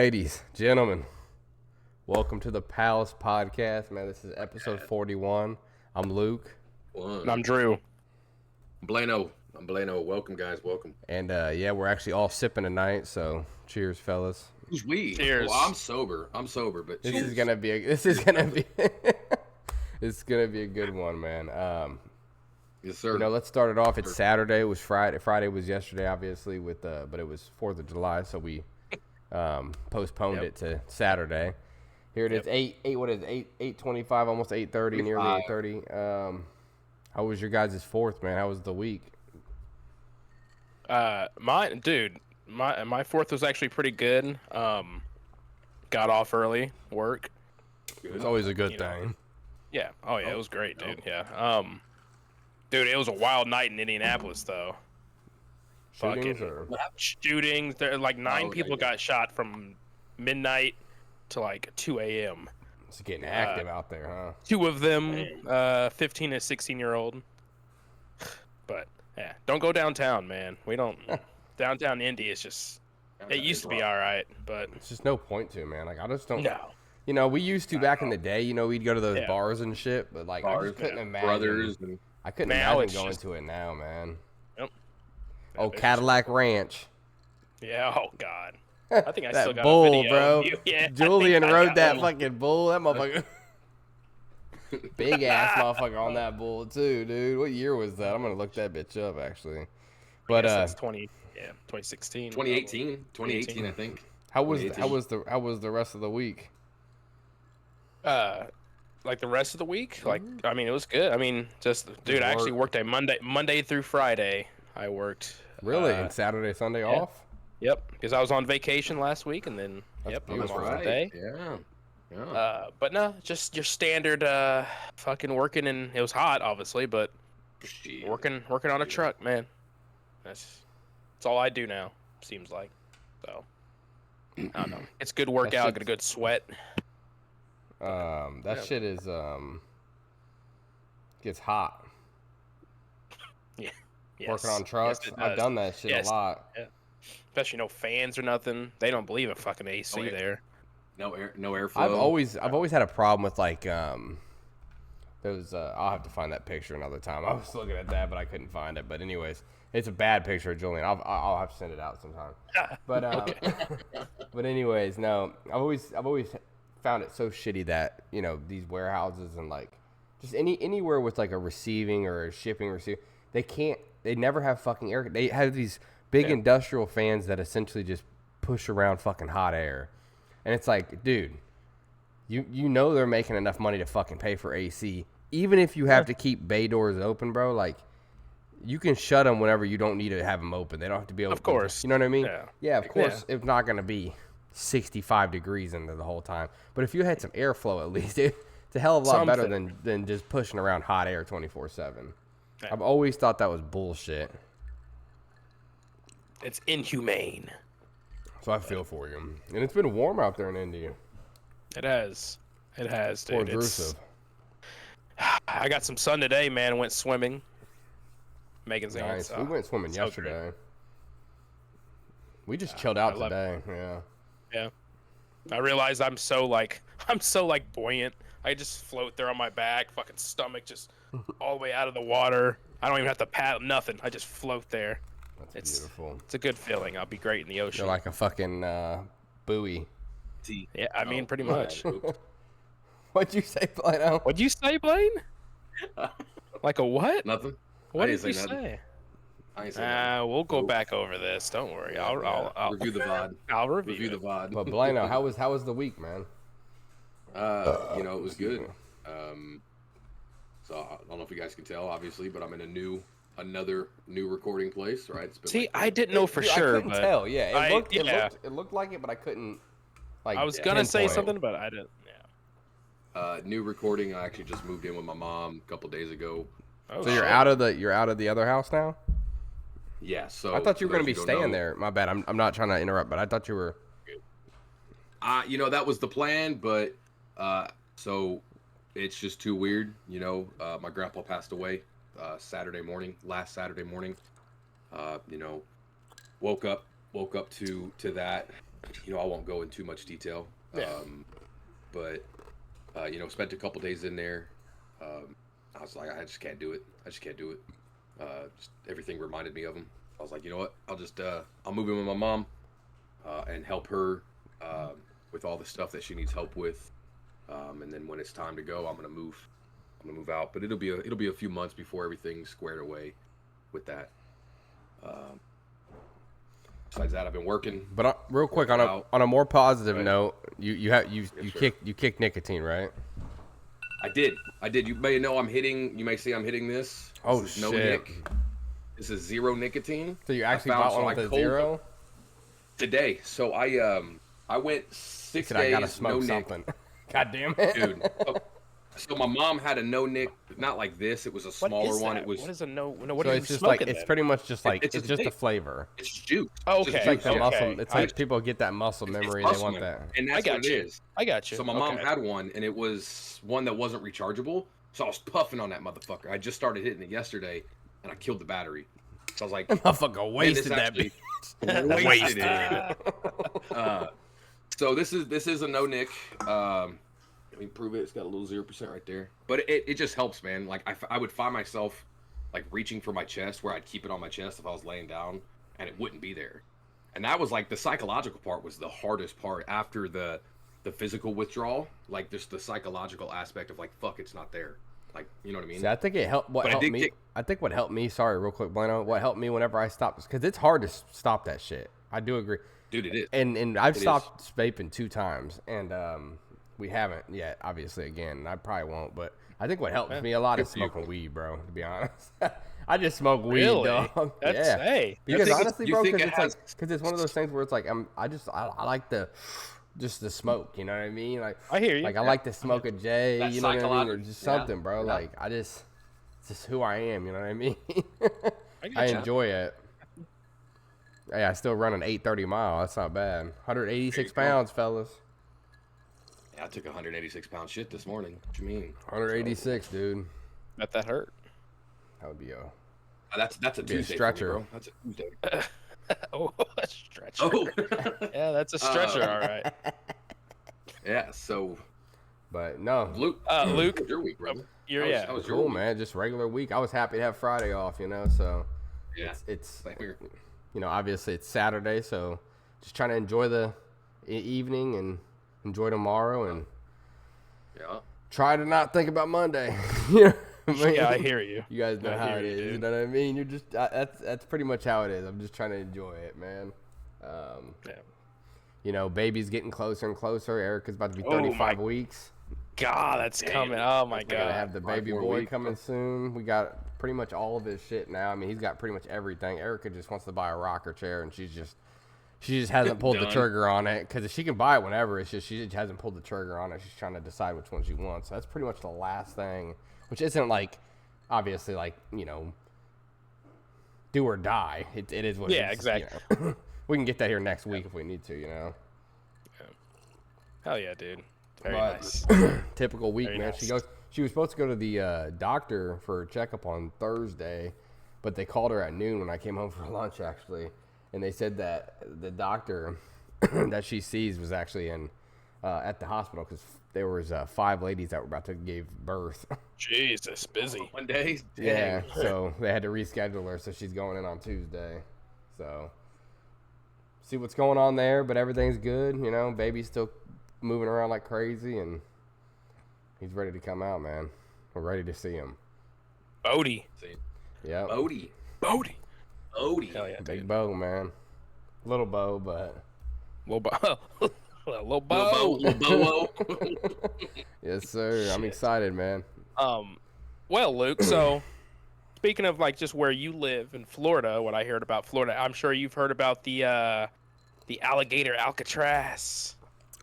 Ladies, gentlemen, welcome to the Palace Podcast, man. This is episode 41. I'm Luke. And I'm Drew. I'm Blano. Welcome, guys. Welcome. And yeah, we're actually all sipping tonight, so cheers, fellas. Who's we? Cheers. Well, I'm sober, but This cheers. is gonna be it's gonna be a good one, man. Yes, sir. You know, let's start it off. It's Saturday. It was Friday. Friday was yesterday, obviously, but it was 4th of July, so we postponed it to Saturday. Here it is, 8:25, almost 8:30, nearly 8:30. How was your guys' 4th, man? How was the week? My 4th was actually pretty good. Got off early, work. It's always a good thing. Yeah. Oh yeah, it was great, dude. Yeah. Dude, it was a wild night in Indianapolis, though. Shootings. There, like 9 people got shot from midnight to like 2 a.m. It's getting active out there, huh? 2 of them, 15 and 16-year-old. But yeah, don't go downtown, man. We don't. Downtown Indy is just. It used to be all right, but it's just no point to, man. Like I just don't. No. You know, we used to back in the day. You know, we'd go to those bars and shit, but like I just couldn't imagine. I couldn't imagine going to it now, man. Yep. Oh, Cadillac Ranch. Yeah. Oh God. I think I that still got bull, a video bro. of you. Yeah, Julian rode that fucking bull. That motherfucker. Big ass motherfucker on that bull too, dude. What year was that? I'm gonna look that bitch up actually. But that's 2016. 2018, I think. How was the rest of the week? Like the rest of the week, like I mean, it was good. I mean, dude, I actually worked a Monday through Friday. I worked. Really? And Saturday, Sunday off? Yep, because I was on vacation last week, and then I was off all day. Yeah. But no, just your standard fucking working, and it was hot, obviously, but working on a truck, man. That's all I do now. Seems like. So I don't know. It's good workout, get a good sweat. Shit is gets hot. Yeah. Yes. Working on trucks. Yes, I've done that shit a lot. Yeah. Especially no fans or nothing. They don't believe in fucking AC there. No airflow. I've always had a problem with like those. I'll have to find that picture another time. I was looking at that, but I couldn't find it. But anyways, it's a bad picture of Julian. I'll have to send it out sometime. But but anyways, no. I've always found it so shitty that, you know, these warehouses and like just anywhere with like a receiving or a shipping receiver, they never have fucking air. They have these big industrial fans that essentially just push around fucking hot air. And it's like, dude, you know they're making enough money to fucking pay for AC. Even if you have to keep bay doors open, bro, like you can shut them whenever you don't need to have them open. They don't have to be open. Of course. You know what I mean? Yeah, of course. Yeah. It's not going to be 65 degrees in there the whole time. But if you had some airflow at least, it's a hell of a lot better than just pushing around hot air 24/7. Yeah. I've always thought that was bullshit. It's inhumane. So I feel for you. And it's been warm out there in India. It has, dude. Poor Drusive. I got some sun today, man. Went swimming. Megan's nice. We went swimming yesterday. Great. We just chilled out today. Yeah. I realized I'm so buoyant. I just float there on my back, fucking stomach just all the way out of the water. I don't even have to paddle, nothing. I just float there. That's beautiful. It's a good feeling. I'll be great in the ocean. You're like a fucking buoy. Yeah, I mean, pretty much. What'd you say, Blaine? What'd you say, Blaine? Like a what? Nothing. What did you say? We'll go back over this. Don't worry. I'll review the VOD. I'll review the VOD. But Blano, how was the week, man? You know, it was good. So I don't know if you guys can tell, obviously, but I'm in another new recording place, right? See, I didn't know for sure. I couldn't tell. Yeah, it looked like it, but I couldn't. Like, I was gonna say something, but I didn't. Yeah. New recording. I actually just moved in with my mom a couple days ago. Oh, so you're out of the other house now? Yeah. So I thought you were gonna be staying there. My bad. I'm not trying to interrupt, but I thought you were. You know, that was the plan, but so it's just too weird. You know, my grandpa passed away last Saturday morning. You know, woke up to that. I won't go into too much detail. Yeah. But spent a couple days in there. I was like, I just can't do it. Just everything reminded me of him. I was like, you know what? I'll move in with my mom and help her with all the stuff that she needs help with. And then when it's time to go, I'm gonna move out. But it'll be a few months before everything's squared away with that. Besides that, I've been working. But real quick, on a more positive note, you kicked nicotine, right? I did. You may know You may see I'm hitting this. Oh, this is shit. No nic. This is zero nicotine. So you actually bought one with a zero? Today. So I went 6 days. I gotta smoke no something. God damn it, dude. So my mom had a no nic, not like this. It was a smaller one. It was. What is a no? What so are you it's just smoking? it's pretty much just like it's just a flavor. It's juice. Oh, okay. It's like the juice. muscle. It's like people get that muscle memory and they want memory. that. And that's what it is. I got you. So my mom had one, and it was one that wasn't rechargeable. So I was puffing on that motherfucker. I just started hitting it yesterday, and I killed the battery. So I was like, motherfucker wasted that bitch. Wasted it. So this is a no nic. Let me prove it. It's got a little 0% right there. But it just helps, man. Like I would find myself like reaching for my chest where I'd keep it on my chest if I was laying down, and it wouldn't be there. And that was like the psychological part was the hardest part after the physical withdrawal. Like just the psychological aspect of like, fuck, it's not there. Like, you know what I mean? See, I think it helped. I think what helped me. Sorry, real quick, Bueno. What helped me whenever I stopped, because it's hard to stop that shit. I do agree, dude. It is. And I've stopped vaping 2 times, and we haven't yet. Obviously, again, I probably won't. But I think what helps me a lot is smoking weed, bro. To be honest, I just smoke weed, dog. Hey, because honestly, bro, because it's one of those things where it's like I like the. Just the smoke, you know what I mean? Like I hear you. Like I like to smoke a J, that you know what I mean, or just something, bro. Yeah. Like it's just who I am, you know what I mean? I you. enjoy it. Hey, I still run an 830 mile. That's not bad. 186 pounds, fellas. Yeah, I took 186 pound shit this morning. What you mean? 186, dude. Bet that hurt. That would be that's a Tuesday stretcher. for me, bro. That's a Tuesday. Oh, a stretcher. Oh. Yeah, that's a stretcher, all right. Yeah, so. But no. Luke. Your week, brother. That was cool, man. Just regular week. I was happy to have Friday off, you know, so. Yeah. It's obviously it's Saturday, so just trying to enjoy the evening and enjoy tomorrow and try to not think about Monday. Yeah, I hear you. You guys know how it is. You know what I mean? You're just that's pretty much how it is. I'm just trying to enjoy it, man. Baby's getting closer and closer. Erica's about to be 35 weeks. God, that's coming. Oh my God. Gonna have the baby boy coming soon. We got pretty much all of his shit now. I mean, he's got pretty much everything. Erica just wants to buy a rocker chair, and she just hasn't pulled the trigger on it, because she can buy it whenever. It's just she hasn't pulled the trigger on it. She's trying to decide which one she wants. So that's pretty much the last thing, which isn't like obviously like do or die. It is what. Yeah, it is, exactly. We can get that here next week if we need to. Yeah. Hell yeah, dude. Very nice. Typical week, Very man. nice. She was supposed to go to the doctor for a checkup on Thursday, but they called her at noon when I came home for lunch, actually. And they said that the doctor that she sees was actually at the hospital because there was 5 ladies that were about to give birth. Jesus, busy. One day? Yeah, so they had to reschedule her, so she's going in on Tuesday. So, see what's going on there, but everything's good. Baby's still moving around like crazy, and he's ready to come out, man. We're ready to see him. Bodie. Yeah. Bodie. Hell yeah, Big Bo, man. Little Bo, but. Little Bo. Little Bo. Yes, sir. I'm excited, man. Well, Luke, so speaking of like just where you live in Florida, what I heard about Florida, I'm sure you've heard about the alligator Alcatraz.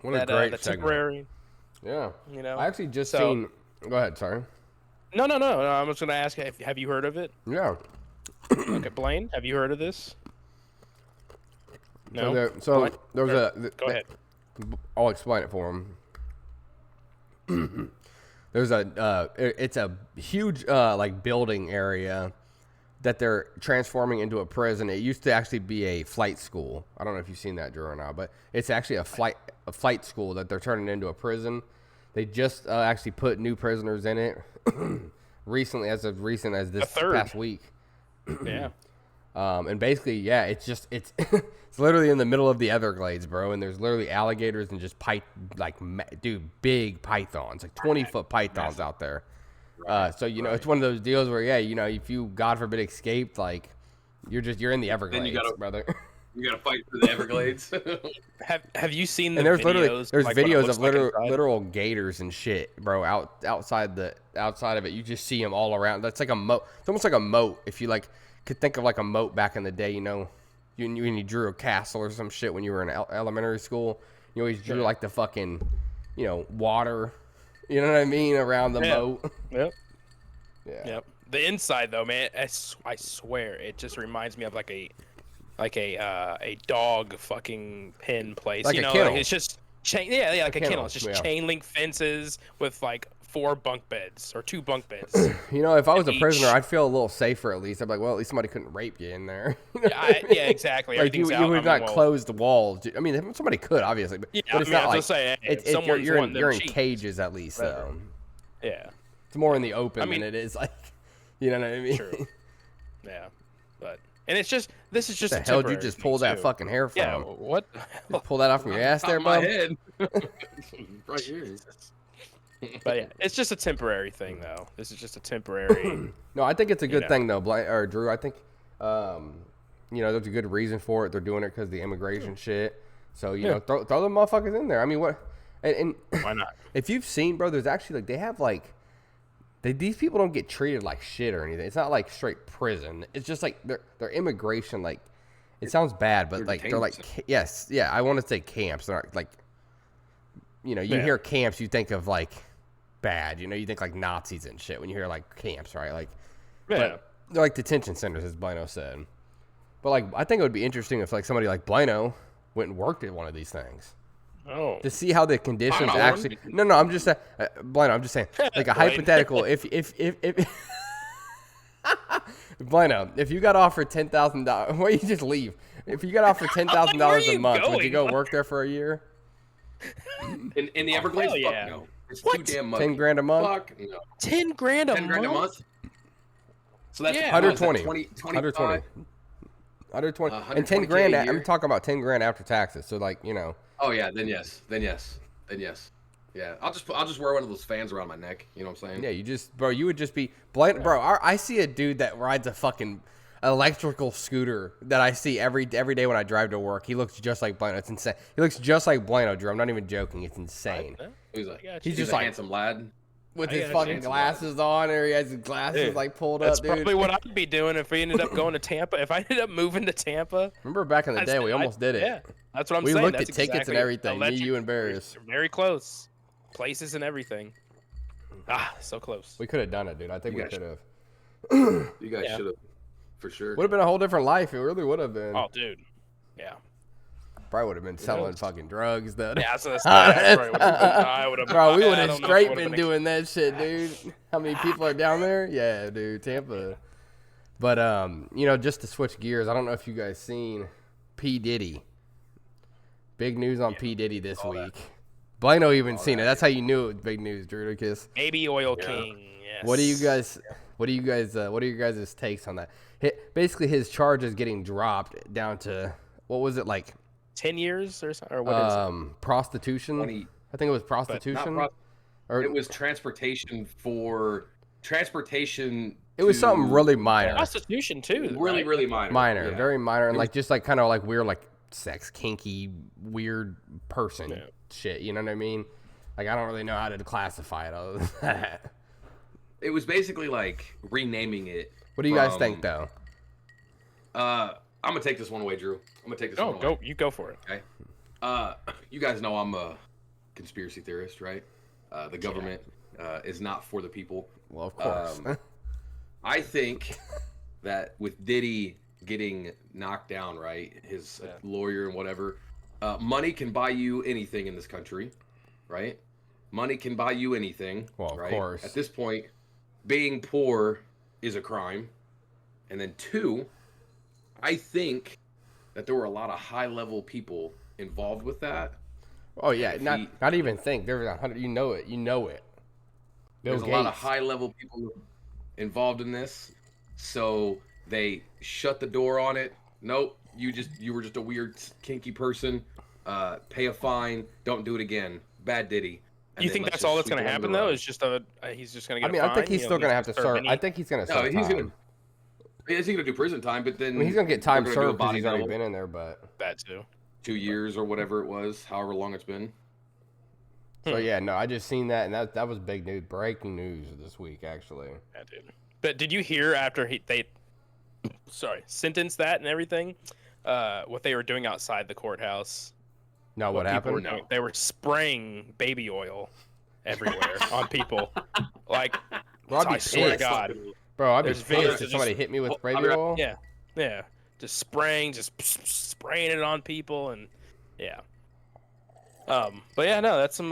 What a great the segment. temporary. Yeah. I actually just seen. Go ahead, sorry. No. I'm just gonna ask, have you heard of it? Yeah. Okay, Blaine, have you heard of this? No. Go ahead. I'll explain it for him. It's a huge like building area that they're transforming into a prison. It used to actually be a flight school. I don't know if you've seen that, Drew, or not, but it's actually a flight school that they're turning into a prison. They just actually put new prisoners in it recently, as recent as this past week. Yeah. And basically, yeah, it's it's literally in the middle of the Everglades, bro. And there's literally alligators and just big pythons, like 20-foot pythons out there. So you know, it's one of those deals where, yeah, you know, if you God forbid escaped, like you're in the Everglades, then brother. You gotta fight for the Everglades. Have you seen the and there's videos? There's videos of literal gators and shit, bro. Outside of it, you just see them all around. That's like a moat. It's almost like a moat. If you could think of like a moat back in the day, you know, when you drew a castle or some shit when you were in elementary school, you always drew like the fucking, you know, water. You know what I mean, around the moat. Yep. Yeah. Yep. The inside though, man, I swear, it just reminds me of like a dog fucking pen place. Like you a know, kennel. like it's just chain. Yeah, like a kennel. It's just yeah. chain link fences with like 4 bunk beds or 2 bunk beds. You know, if I was a prisoner, I'd feel a little safer at least. I'd be like, well, at least somebody couldn't rape you in there. Yeah, exactly. Like you would not close the walls. I mean, somebody could obviously, but it's not like you're in cages at least. So yeah, it's more in the open than it is like, you know what I mean? True. Yeah, but this is just the hell did you just pull that fucking hair from? Yeah, what? You pull that off from your ass there, bub? My head. Right here. But yeah, it's just a temporary thing, though. This is just a temporary. No, I think it's a good thing, though, Drew. I think, you know, there's a good reason for it. They're doing it because of the immigration shit. So, you know, throw them motherfuckers in there. I mean, what? And why not? If you've seen, bro, there's actually, they have, these people don't get treated like shit or anything. It's not like straight prison. It's just like their immigration, it sounds bad, but they're like, yes, yeah, I want to say camps. They're not like, you know, you hear camps, you think of bad, you know, you think like Nazis and shit when you hear like camps, right? Like, but they're like detention centers, as Blano said. But I think it would be interesting if somebody like Blano went and worked at one of these things. Oh. To see how the conditions actually. No, I'm just saying, Blano. I'm just saying, like a hypothetical. If Blano, if you got offered $10,000, why you just leave? If you got offered $10,000 a month, would you go work there for a year? In the Everglades? Fuck Fuck no. It's what? too damn much. $10,000 a month? Fuck no. $10,000 a month? So that's 120. 120. 120. And $10,000. I'm talking about $10,000 after taxes. So you know. Oh yeah, then yes. Yeah, I'll just wear one of those fans around my neck. You know what I'm saying? Yeah, you would just be blind, bro. I see a dude that rides a fucking electrical scooter that I see every day when I drive to work. He looks just like Blano. It's insane. He looks just like Blano, Drew. I'm not even joking. It's insane. He's just a handsome lad with his fucking glasses on, or he has his glasses pulled up. Dude, that's probably what I'd be doing if we ended up going to Tampa. If I ended up moving to Tampa. Remember back in the day, we almost did it. Yeah, that's what I'm saying. We looked at tickets and everything. Me, you, and Barris. Very close. Places and everything. So close. We could have done it, dude. I think we could have. You guys should have, for sure. Would have been a whole different life. It really would have been. Oh, dude. Yeah. Probably would have been selling fucking drugs, though. Yeah, I would have. Bro, we would have straight been doing that shit, dude. How many people are down there? Yeah, dude, Tampa. But you know, just to switch gears, I don't know if you guys seen P. Diddy. Big news on P. Diddy this week. Blano even seen it. That's how you knew it was big news, Drew. Because Baby Oil King. Yes. What do you guys? What are your guys' takes on that? Basically, his charge is getting dropped down to what was it like? 10 years or something, or what is it? Prostitution. 20, I think it was prostitution. Or it was transportation. It was something really minor. Prostitution too. Really minor. Minor, very minor, and just kind of weird, sex, kinky, weird person shit. You know what I mean? I don't really know how to classify it other than that. It was basically renaming it. What do you guys think, though? I'm gonna take this one away, Drew. I'm gonna take this one away. Go. You go for it. Okay. You guys know I'm a conspiracy theorist, right? The government is not for the people. Well, of course. I think that with Diddy getting knocked down, right, his lawyer and whatever, money can buy you anything in this country, right? Money can buy you anything. Well, of right? course. At this point, being poor is a crime, And then 2, I think that there were a lot of high-level people involved with that. Oh yeah, not even think. There's 100. You know it. There's a lot of high-level people involved in this, so they shut the door on it. Nope, you were just a weird, kinky person. Pay a fine. Don't do it again. Bad Diddy. And you think that's all that's going to happen though? Is just he's just going to get a fine? I think he's still going to have to serve. I think he's going to serve time. He's going to do prison time, but then he's going to get time served because he's already been in there. But that too. 2 years or whatever it was, however long it's been. So yeah, no, I just seen that, and that was big news, breaking news this week, actually. Yeah, dude. But did you hear after they sentenced that and everything, what they were doing outside the courthouse? No, what happened? They were spraying baby oil everywhere on people. Like, I swear to God, bro, I'd be pissed if somebody hit me with baby oil. Yeah, just spraying it on people, and yeah. But yeah, no, that's some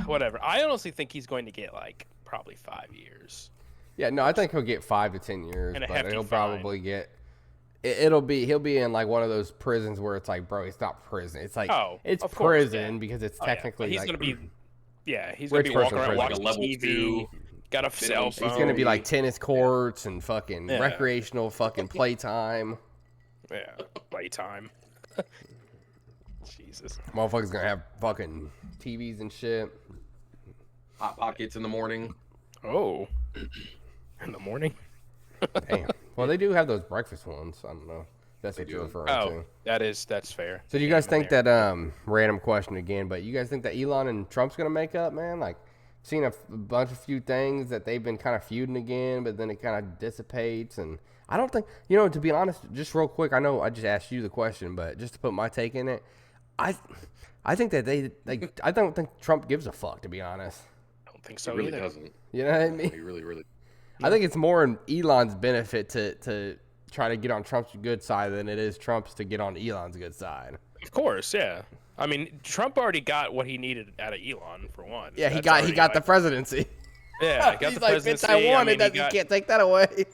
whatever. I honestly think he's going to get like probably 5 years. Yeah, no, I think he'll get 5 to 10 years, and but he'll probably get. He'll be in like one of those prisons where it's like, bro, it's not prison. It's like it's prison because it's technically. He's like, gonna be. Yeah, he's gonna be walking around watching TV. Got a cell phone. He's gonna be like tennis courts and fucking recreational fucking playtime. Yeah, playtime. Jesus. Motherfuckers gonna have fucking TVs and shit. Hot Pockets in the morning. Oh. In the morning? Damn. Well, they do have those breakfast ones. I don't know. That's what you're referring to. That's fair. So do you guys think that random question again, but you guys think that Elon and Trump's gonna make up, man? Like, seen a few things that they've been kind of feuding again, but then it kind of dissipates, and I don't think, to be honest, just real quick, I know I just asked you the question, but just to put my take in it, I think that I don't think Trump gives a fuck, to be honest. I don't think so He really either. doesn't. You know what I mean? He really. I think it's more in Elon's benefit to try to get on Trump's good side than it is Trump's to get on Elon's good side. Of course, yeah. I mean, Trump already got what he needed out of Elon, for one. Yeah, he got the presidency. Yeah, he got he's the presidency. Bitch, I wanted that. You can't take that away.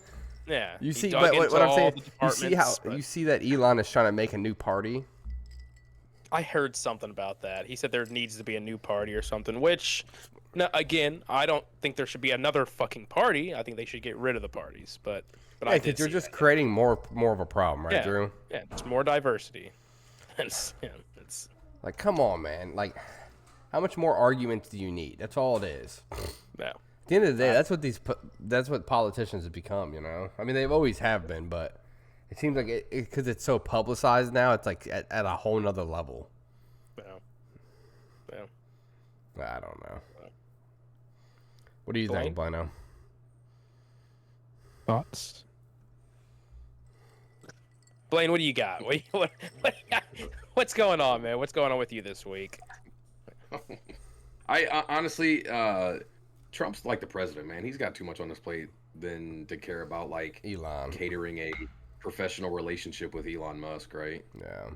Yeah. You see, but what I'm saying, you see that Elon is trying to make a new party. I heard something about that. He said there needs to be a new party or something, which, again, I don't think there should be another fucking party. I think they should get rid of the parties. But yeah, because you're just creating more of a problem, right, Drew? Yeah, it's more diversity. It's like, come on, man. Like, how much more arguments do you need? That's all it is. Yeah. At the end of the day, that's what politicians have become, I mean, they've always have been, but it seems like because it's so publicized now, it's like at a whole nother level. Yeah. I don't know. What do you think, Blano? Thoughts? Blaine, what do you got? What's going on, man? What's going on with you this week? I honestly, Trump's like the president, man. He's got too much on his plate than to care about like Elon catering a professional relationship with Elon Musk, right? Yeah.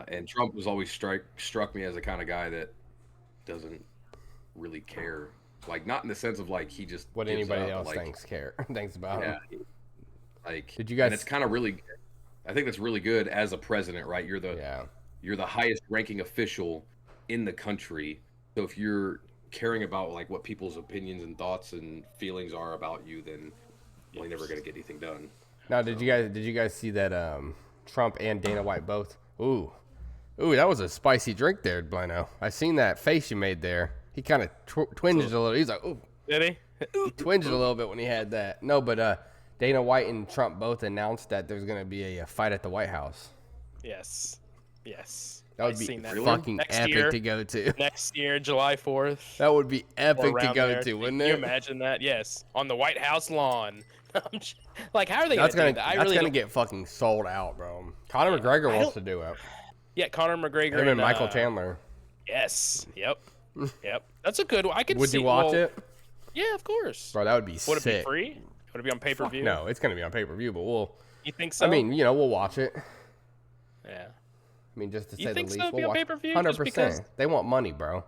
And Trump was always struck me as the kind of guy that doesn't really care, like not in the sense of like he just what anybody else thinks about him. Like, did you guys? And it's kind of really, I think that's really good as a president, right? You're the highest ranking official in the country, so if you're caring about like what people's opinions and thoughts and feelings are about you, then you're never gonna get anything done. Now, did you guys see that Trump and Dana White both? Ooh, that was a spicy drink there, Blano. I seen that face you made there. He kind of twinged a little. He's like, ooh. Did he? He twinged a little bit when he had that. No, but Dana White and Trump both announced that there's going to be a fight at the White House. Yes. That would be fucking epic to go to. Next year, July 4th. That would be epic to go to, wouldn't it? Can you imagine that? Yes. On the White House lawn. Like, how are they going to do that? That's going to get fucking sold out, bro. Conor McGregor wants to do it. Yeah, Conor McGregor. Him and Michael Chandler. Yes. Yep. That's a good one. Would you watch it? Yeah, of course. Bro, that would be sick. Would it be free? Would it be on pay-per-view? No, it's going to be on pay-per-view, but we'll... You think so? I mean, we'll watch it. Yeah. I mean, just to say the least, so? We'll watch 100%. They want money, bro.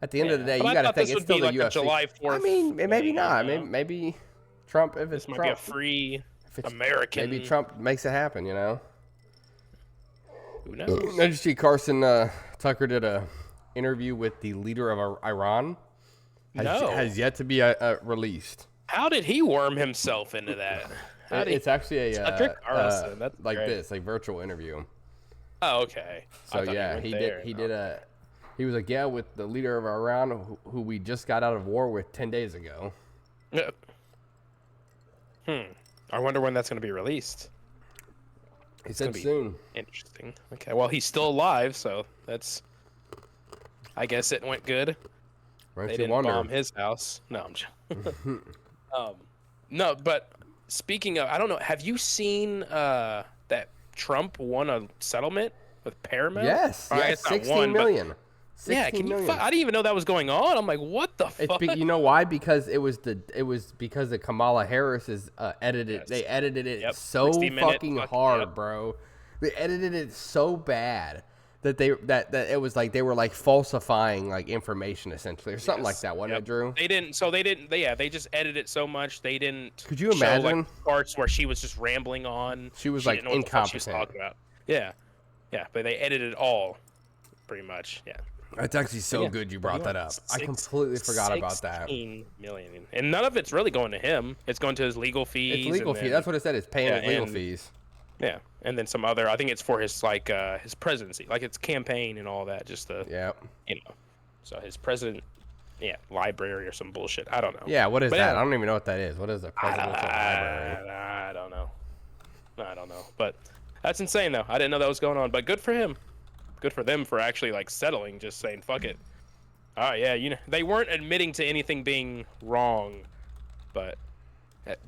At the end of the day, you got to think it's still the UFC. July 4th. I mean, maybe not. Maybe Trump, if it's This might Trump, be a American. Maybe Trump makes it happen, you know? Who knows? Did you see Carson Tucker did a interview with the leader of Iran? Has yet to be released. How did he worm himself into that? It's actually Tucker Carlson. That's like great. this, like virtual interview. Oh, okay. So yeah, he was like, yeah, with the leader of Iran, who we just got out of war with 10 days ago. Yeah. I wonder when that's going to be released. He said soon. Interesting. Okay. Well, he's still alive, so that's. I guess it went good. They didn't bomb his house. No, I'm joking. No, but speaking of, I don't know. Have you seen that Trump won a settlement with Paramount? Yes. 16 million. Yeah, I didn't even know that was going on. I'm like, what the fuck? You know why? Because it was because of Kamala Harris's edited. Yes. They edited it so fucking hard, bro. They edited it so bad that it was like they were like falsifying like information essentially or something like that. Wasn't it, Drew? They didn't. So they didn't. They just edited it so much they didn't. Could you imagine show, like, parts where she was just rambling on? She was like incompetent. She was talking about. Yeah, but they edited it all, pretty much. Yeah. It's actually so good you brought that up. I completely forgot about that. 16 million, and none of it's really going to him. It's going to his legal fees. It's legal fees. That's what it said. It's paying his legal fees. Yeah, and then some other. I think it's for his his presidency, like his campaign and all that. Just so his president, library or some bullshit. I don't know. Yeah, what is that? I don't even know what that is. What is the presidential library? I don't know. But that's insane though. I didn't know that was going on. But good for him. Good for them for actually like settling, just saying fuck it. Oh yeah, they weren't admitting to anything being wrong, but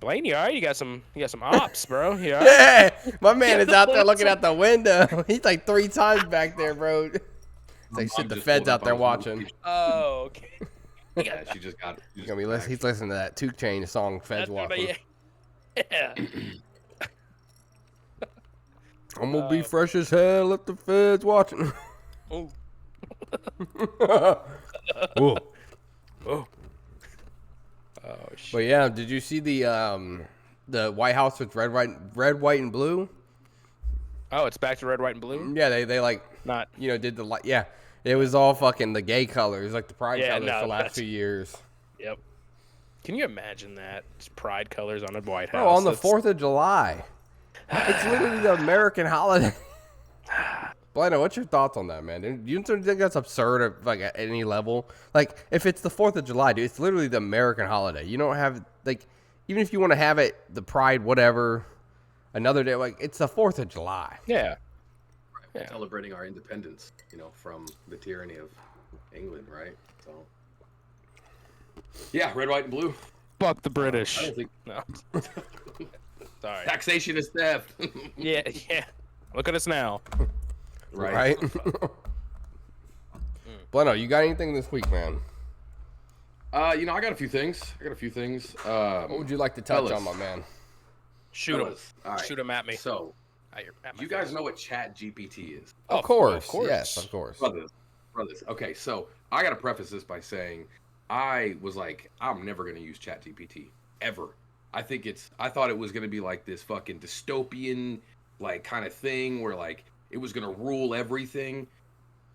Blaine, you alright? You got some ops, bro. You alright? Yeah, my man is out there looking out the window. He's like 3 times back there, bro. It's like shit. The Fed's out there watching. Oh, okay. Yeah, she just got. He's listening to that 2 Chainz song, Fed's watching. Yeah. I'm gonna be fresh as hell if the Fed's watching. Oh. Whoa. Oh. Oh shit. But yeah, did you see the White House with red, white, and blue? Oh, it's back to red, white, and blue. Yeah, they like not did the yeah. It was all fucking the gay colors, like the pride colors for the last 2 years. Yep. Can you imagine that? Just pride colors on a White House. Oh, on the 4th of July. It's literally the American holiday. Blano, what's your thoughts on that, man? Do you think that's absurd at any level? Like, if it's the 4th of July, dude, it's literally the American holiday. You don't have, even if you want to have it, the pride, whatever, another day, it's the 4th of July. Yeah. Right. Celebrating our independence, from the tyranny of England, right? So, yeah, red, white, and blue. Fuck the British. I don't think... No. Sorry. Taxation is theft. Yeah. Look at us now. Right? Blano, you got anything this week, man? I got a few things. What would you like to touch on, my man? Shoot him. Right. Shoot him at me. So, you guys know what ChatGPT is? Of course. Yes, of course. Brothers. Okay, so I got to preface this by saying I was like, I'm never going to use ChatGPT ever. I thought it was going to be like this fucking dystopian kind of thing where it was going to rule everything.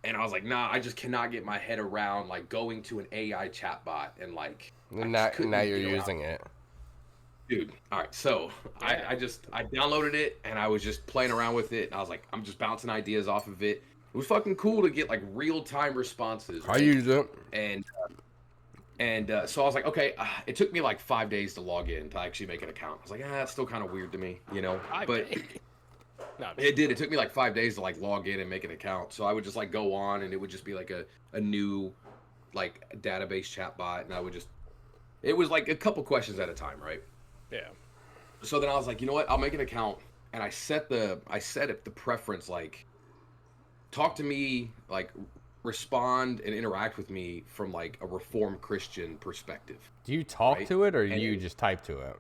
And I was like, nah, I just cannot get my head around going to an AI chatbot and now you're using it. Dude, all right. So I downloaded it and I was just playing around with it. And I was like, I'm just bouncing ideas off of it. It was fucking cool to get real-time responses. I use it. And so I was like, okay, it took me 5 days to log in to actually make an account. I was like, that's still kind of weird to me, But it did. It took me 5 days to log in and make an account. So I would just go on and it would just be a new database chat bot. And I would it was a couple questions at a time, right? Yeah. So then I was like, you know what? I'll make an account. And I set the preference, talk to me, respond and interact with me from a Reformed Christian perspective. Do you talk to it or do you just type to it?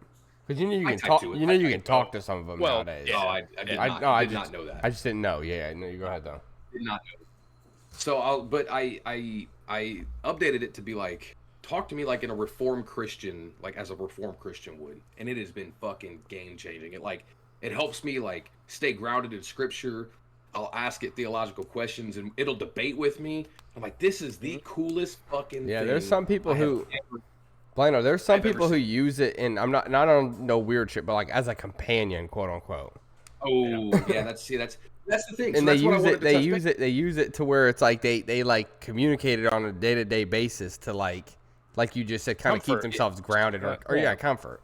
Because you can talk. You can talk to some of them nowadays. No, I did not know that. I just didn't know. Yeah, no, you go ahead though. Did not know. So I updated it to be talk to me like in a reformed Christian, like as a reformed Christian would, and it has been fucking game changing. It helps me like stay grounded in scripture. I'll ask it theological questions and it'll debate with me. I'm like, this is the coolest fucking thing. There's some people who Blano, there's some people who use it, and I'm not on no weird shit, but like as a companion, quote unquote. Oh yeah, that's the thing. And So they use it to where it's like they like communicate it on a day-to-day basis to like you just said, kind of keep themselves grounded or comfort.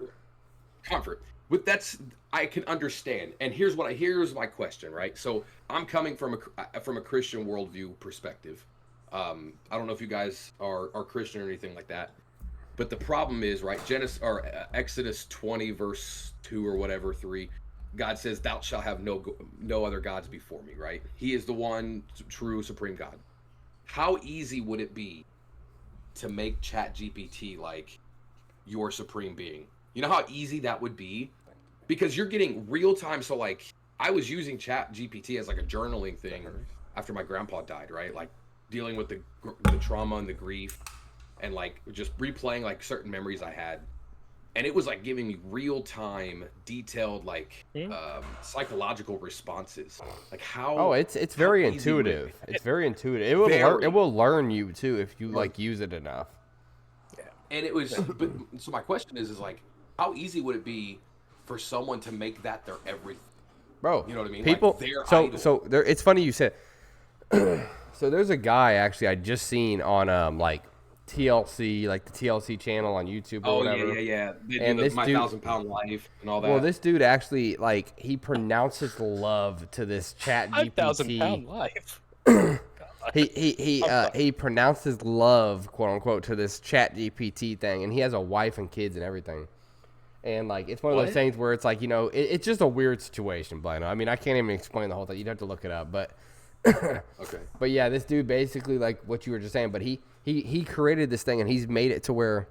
But I can understand. And here's my question, right? So I'm coming from a Christian worldview perspective. I don't know if you guys are Christian or anything like that. But the problem is, right, Exodus 20 verse 2 or whatever 3, God says, "Thou shalt have no other gods before me," right? He is the one true supreme God. How easy would it be to make ChatGPT like your supreme being? You know how easy that would be? Because you're getting real time. So like I was using ChatGPT as like a journaling thing after my grandpa died, right? Like dealing with the trauma and the grief, and like just replaying like certain memories I had, and it was like giving me real time, detailed like psychological responses. Like how it's very intuitive. It's very intuitive. It will learn you too if you like use it enough. Yeah, and it was. But so my question is like, how easy would it be for someone to make that their everything? Bro, you know what I mean? People. Like their idol. So there. It's funny you said. So there's a guy actually I just seen on like TLC, like the TLC channel on YouTube or whatever. Yeah. And this My dude, 1,000-pound life and all that. Well, this dude actually like he pronounces love to this ChatGPT. 5,000-pound life. He pronounces love, quote unquote, to this ChatGPT thing, and he has a wife and kids and everything. And like it's one of those things where it's like, you know, it's just a weird situation, Blano. I mean, I can't even explain the whole thing. You'd have to look it up, but okay. But yeah, this dude basically like what you were just saying, but he created this thing and he's made it to where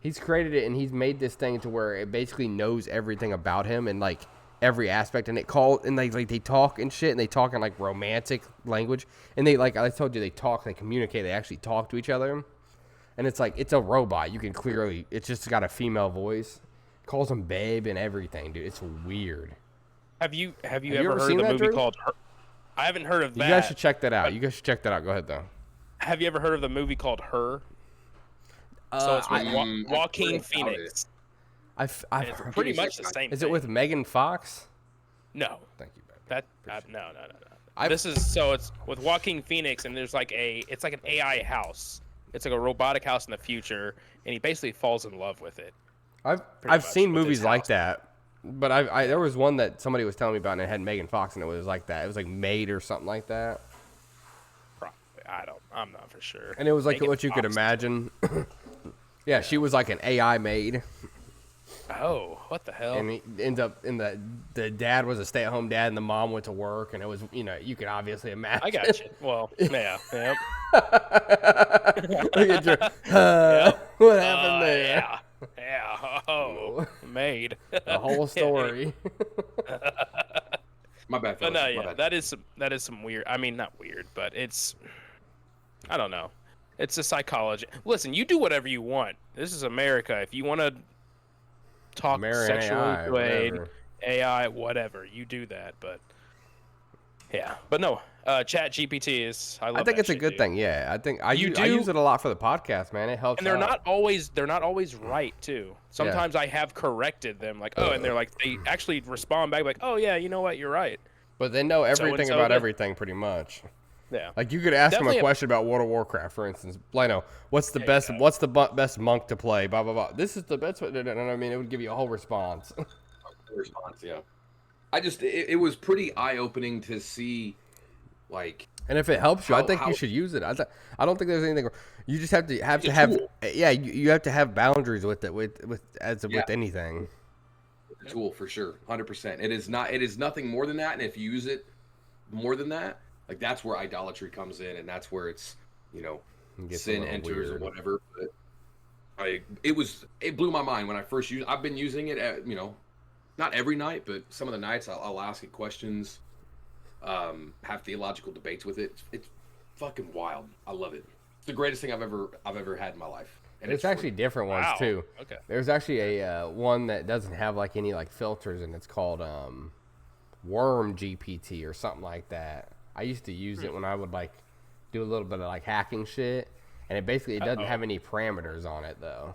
he's created it and he's made this thing to where it basically knows everything about him and like every aspect, and they talk and shit, and they talk in like romantic language, and they like I told you, they communicate, they actually talk to each other. And it's like, it's a robot. You can clearly, it's just got a female voice. Calls him babe and everything, dude. It's weird. Have you ever heard of the movie called Her? I haven't heard of that. You guys should check that out. Go ahead, though. Have you ever heard of the movie called Her? So it's with Joaquin Phoenix. I've it's pretty much the same. Is it with Megan Fox? No. Thank you, babe. No. It's with Joaquin Phoenix, and there's like it's like an AI house. It's like a robotic house in the future, and he basically falls in love with it. I've seen movies like that, but there was one that somebody was telling me about, and it had Megan Fox, and it was like that. It was like Maid or something like that. Probably. I'm not for sure. And it was like Megan what you Fox could imagine. Yeah, she was like an AI maid. Oh, what the hell? And he ends up in the dad was a stay-at-home dad, and the mom went to work, and it was, you know, you can obviously imagine. I got you. Well, yeah. Yep. Look at your, what happened there? Yeah. Oh, maid. The whole story. My bad. But no, yeah, that is some weird. I mean, not weird, but I don't know. It's a psychology. Listen, you do whatever you want. This is America. If you want to talk sexually to AI, whatever, you do that. But yeah, but no, ChatGPT is. I think it's a good thing. Yeah, I think I use it a lot for the podcast, man. It helps. And they're not always right too. Sometimes I have corrected them, like, and they're like, they actually respond back like, oh yeah, you know what, you're right. But they know everything about everything pretty much. Yeah. Like you could ask them a question about World of Warcraft, for instance. Blano, what's the best monk to play? Blah blah blah. This is the best. I mean, it would give you a whole response. Yeah. It was pretty eye opening to see, like. And if it helps you, I think you should use it. I don't think there's anything. You just have to have. Yeah, you have to have boundaries with it. With anything. It's a tool for sure, 100%. It is nothing more than that. And if you use it more than that, like that's where idolatry comes in, and that's where it's, you know, sin enters or whatever. But it blew my mind when I first used. I've been using it at, you know, not every night, but some of the nights I'll ask it questions, have theological debates with it. It's fucking wild. I love it. the greatest thing I've ever had in my life. And It's actually free. different ones too. Okay. There's actually a one that doesn't have like any like filters, and it's called Worm GPT or something like that. I used to use it when I would like do a little bit of like hacking shit, and it doesn't have any parameters on it though.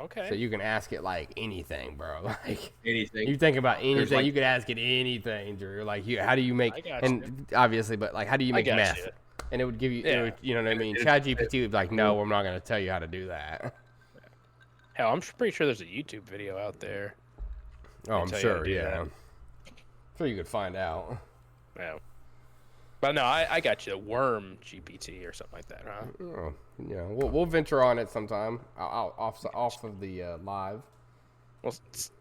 Okay. So you can ask it like anything, bro. Like Anything. you think about anything, like- you could ask it anything, Drew. Like how do you make I got and obviously, but like how do you make got meth? you. And it would give you, Yeah. you know what I mean? It- ChatGPT would be like, no, I'm not going to tell you how to do that. Hell, I'm pretty sure there's a YouTube video out there. Oh, I'm tell you how to sure, do yeah. that. I'm sure you could find out. Yeah. But no, I got you. Worm GPT or something like that, huh? Oh, yeah, we'll venture on it sometime. Off of the live. Well,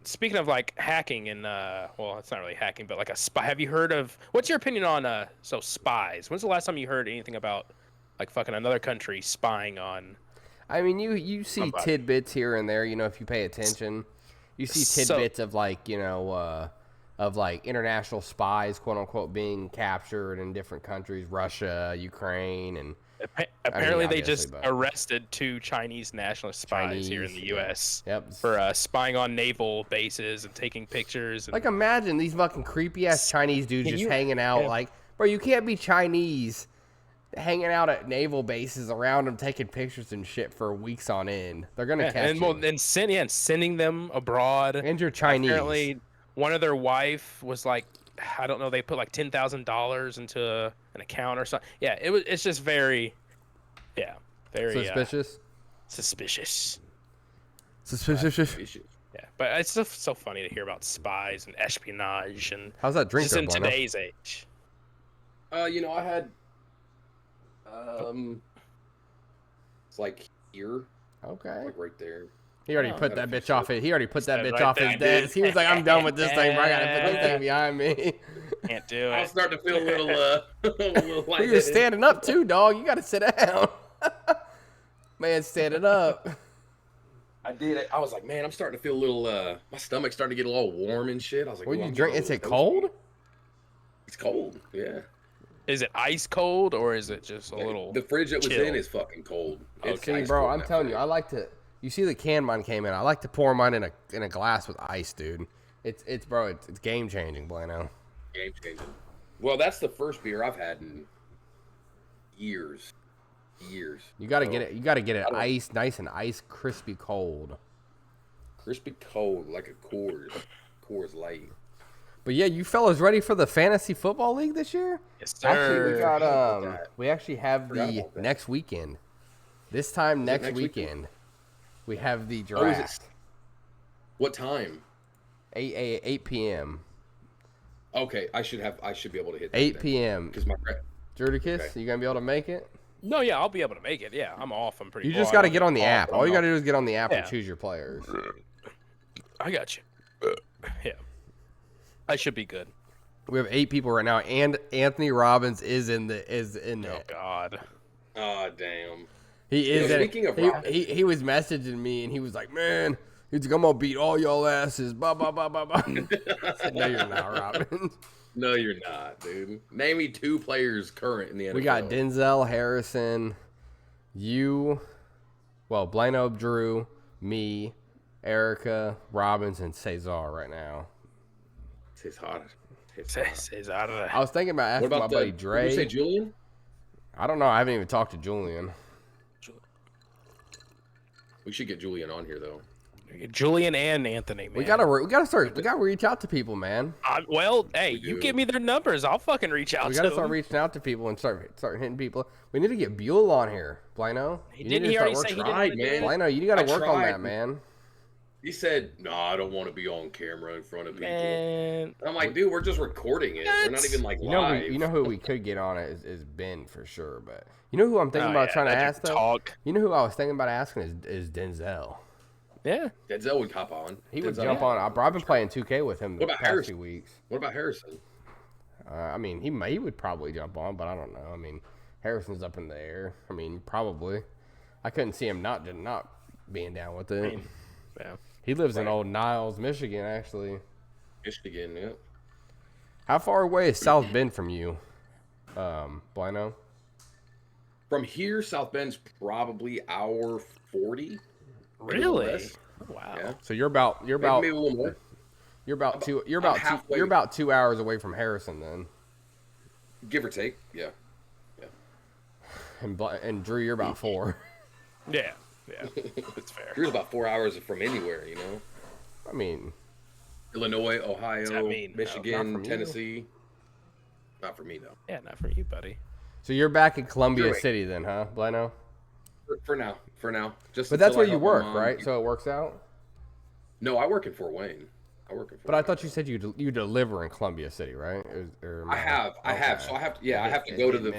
speaking of like hacking and well, it's not really hacking, but like a spy. Have you heard of? What's your opinion on spies? When's the last time you heard anything about like fucking another country spying on? I mean, you see Somebody. tidbits here and there. You know, if you pay attention, you see tidbits of like of like international spies, quote unquote, being captured in different countries, Russia, Ukraine, and Apparently, they obviously, just but- arrested 2 Chinese nationalist spies here in the Chinese, U.S. Yep. for spying on naval bases and taking pictures. And, Like, imagine these fucking creepy ass Chinese dudes Can just you- hanging out. yeah. Like, bro, you can't be Chinese hanging out at naval bases around them, taking pictures and shit for weeks on end. They're gonna catch you. and sending them abroad. And you're Chinese. Apparently, one of their wife was like, I don't know, they put like $10,000 into an account or something. Yeah, it's just very Suspicious. suspicious. Suspicious. Yeah, but it's just so funny to hear about spies and espionage and How's that drink just there, in Bueno? today's age. You know, I had it's like here, Okay. like right there. He already Oh, put that bitch off it. He already put that Said bitch right off there, his dude. desk. He was like, I'm done with this thing, bro. I gotta put this thing behind me. Can't do I was it. starting to feel a little a little Well, you're standing up too, dog. You gotta sit down. Man, standing up. I did it. I was like, man, I'm starting to feel a little my stomach's starting to get a little warm and shit. I was like, What ooh, you I'm drink? getting Is a it little cold? toasty. It's cold. Yeah. Is it ice cold or is it just a little? The fridge it was chill? in is fucking cold. It's See, ice bro, cold in I'm that telling you, fridge. I like to. You see the can mine came in. I like to pour mine in a glass with ice, dude. It's game changing, Bueno. Game changing. Well, that's the first beer I've had in years. Years. You gotta get it. You gotta get it I don't- ice, nice and ice, crispy cold. Crispy cold, like a Coors Light. But yeah, you fellas ready for the fantasy football league this year? Yes, sir. Actually, we got that. we actually have Forgot the about that. next weekend. This time next next weekend, weekend? we have the Oh, is it- draft. What time? 8 p.m. Okay, I should be able to hit that 8 p.m. because my Judicus, Okay. you gonna be able to make it? No, yeah, I'll be able to make it. Yeah, I'm off. I'm pretty. You well, just I got to don't get on the off, app. but All I'm you got to off. do is get on the app Yeah. and choose your players. I got you. Yeah, I should be good. We have 8 people right now, and Anthony Robbins is in Oh it. God. oh damn. He is. Yeah, in it. speaking of he, Robbins- he was messaging me, and he was like, "Man, he's like, I'm gonna beat all y'all asses." Blah blah blah blah blah. I said, "No, you're not, Robbins." No, you're not, dude. Name me 2 players current in the NFL. We got Denzel Harrison, Blano, Drew, me, Erica, Robbins, and Cesar right now. It's hot. It's Says out of I there. was thinking about asking my buddy Did you Dre. say Julian? I don't know. I haven't even talked to Julian. We should get Julian on here though. Julian and Anthony. Man. We gotta reach out to people, man. Well, hey, you do. give me their numbers. I'll fucking reach out We to gotta them. start reaching out to people and start hitting people. We need to get Buell on here, Blino. Didn't he already say he didn't Tried, want to do man. it? Blino, you gotta I work on tried. that, man. He said, "No, I don't want to be on camera in front of people." Man, I'm like, dude, we're just recording it. We're not even like live. You know who we could get on it is Ben for sure. But you know who I'm thinking about trying to ask though. talk. You know who I was thinking about asking is Denzel. Yeah. Denzel would hop on. He would Denzel- jump on. I've been playing 2K with him the What about past Harrison? few weeks. What about Harrison? I mean, he would probably jump on, but I don't know. I mean, Harrison's up in the air. I mean, probably. I couldn't see him not being down with it. Yeah. He lives in old Niles, Michigan, actually. Michigan, yeah. How far away is South Bend from you, Blino? From here, South Bend's probably hour 40. Really? Wow. Yeah. So you're about Maybe a little more. you're about halfway. you're about 2 hours away from Harrison then. Give or take. Yeah. And Drew, you're about 4. Yeah. That's fair. Drew's about 4 hours from anywhere, you know. I mean, Illinois, Ohio, Michigan, from Tennessee. Not for me though. Yeah, not for you, buddy. so you're back in Columbia Sure. City then, huh, Blano? For now. Just But that's until where I you help my work, mom. right? So it works out. No, I work in Fort Wayne. But I thought you said you deliver in Columbia City, right? I have. So I have to. Yeah, I have to go to the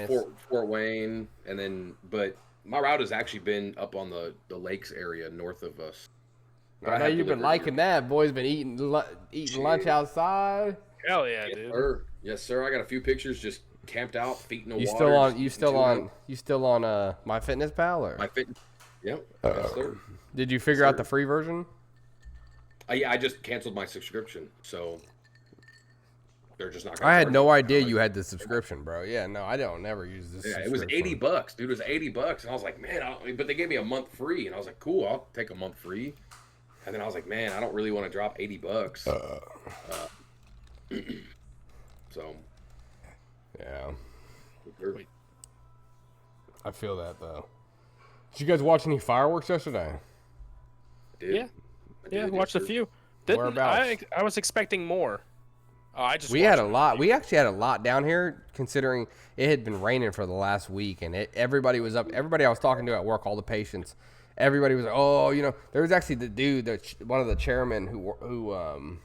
Fort Wayne, and then. But my route has actually been up on the lakes area north of us. I know you've been liking that. Boys been eating lunch outside. Hell yeah, dude. Sir. Yes, sir. I got a few pictures just camped out, feet in the water. You still on MyFitnessPal or? My fitness. Yep. Yes, sir. Did you figure out the free version? Yeah, I just canceled my subscription, so they're just not. I had no idea you had the subscription, bro. Yeah, no, I don't never use this. Yeah, it was $80, dude. It was $80, and I was like, man, but they gave me a month free, and I was like, cool, I'll take a month free. And then I was like, man, I don't really want to drop $80. So. Yeah. Wait. I feel that though. Did you guys watch any fireworks yesterday? Yeah. Yeah, watched a few. Whereabouts? I was expecting more. We had a lot. We actually had a lot down here, considering it had been raining for the last week, and everybody was up. Everybody I was talking to at work, all the patients, everybody was like, "Oh, there was actually the dude, one of the chairmen who